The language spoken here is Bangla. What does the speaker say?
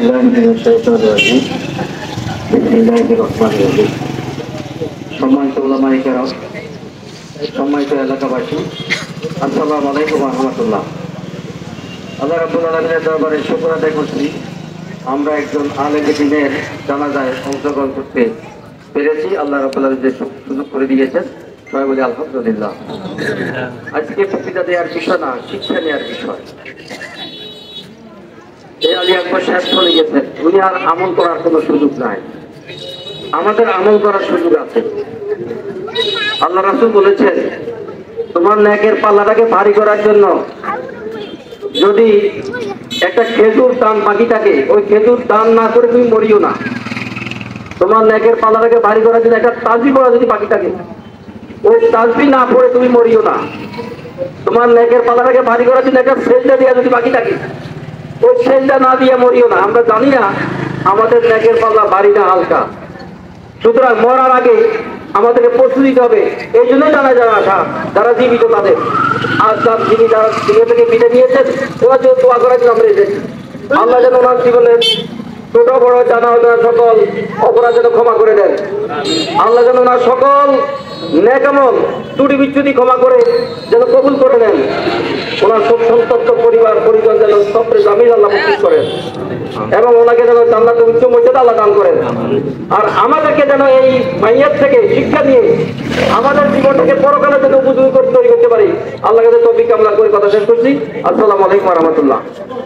بالله من الشيطان الرجيم بسم الله الرحمن الرحيم সম্মানিত উলামায়ে কেরাম, সম্মানিত এলাকাবাসী, আসসালামু আলাইকুম ওয়া রাহমাতুল্লাহ। আল্লাহ রাব্বুল আলামিনের দরবারে শুকর আদায় করছি, আমরা একজন আলেমে দ্বীনের জানাজায় অংশগ্রহণ করতে পেরেছি। আল্লাহ রাব্বুল আলামিন যে সুযোগ করে দিয়েছেন, সবাই বলি আলহামদুলিল্লাহ। আজকে বক্তৃতা দেওয়ার বিষয় না, শিক্ষা নেওয়ার বিষয়। এই আলী আকবর সাহেব চলে গেছেন, উনি আর আমল করার কোনো সুযোগ নাই, আমাদের আমল করার সুযোগ আছে। আল্লাহ রাসূল বলেছেন, তোমার নেকের পাল্লাটাকে ভারী করার জন্য যদি একটা খেজুর দান বাকি থাকে, ওই খেজুর দান না করে তুমি মরিও না। তোমার নেকের পাল্লাটাকে ভারী করার জন্য একটা তাসবিহ পড়া যদি বাকি থাকে, ওই তাসবিহ না পড়ে তুমি মরিও না। তোমার নেকের পাল্লাটাকে ভারী করার জন্য একটা সেজদা দেওয়া যদি বাকি থাকে, ওই সেজদা না দিয়ে মরিও না। আমরা জানি না আমাদের নেকের পাল্লা ভারী না হালকা, সুতরাং মরার আগে আমাদেরকে প্রস্তুতি দিতে হবে। এই জন্যই জানা যায় আসা যারা জীবিত তাদের, আর যিনি যারা জীবন থেকে বিদায় নিয়েছেন, ওরা যে দোয়া করার জন্য আমরা এসেছি। আল্লাহ যেন ওনার জীবনের ছোট বড় জানা অজানা সকল অপরাধ যেন ক্ষমা করে দেন। আল্লাহ যেন ওনার সকল নেক আমল ত্রুটি বিচ্যুতি ক্ষমা করে যেন কবুল করে নেন। ওনার সব সন্তপ্ত পরিবার পরিজন যেন সবরে জামিল আল্লাহ মুক্তি করেন, এবং ওনাকে যেন জান্নাতের উচ্চ মর্যাদা আল্লাহ দান করেন। আর আমাদেরকে যেন এই মাইয়াত থেকে শিক্ষা নিয়ে আমাদের জীবনটাকে পরকালে যেন উপযোগী করে তৈরি করতে পারি। আল্লাহকে তৌফিক কামনা করে কথা শেষ করছি। আসসালামু আলাইকুম ওয়া রাহমাতুল্লাহ।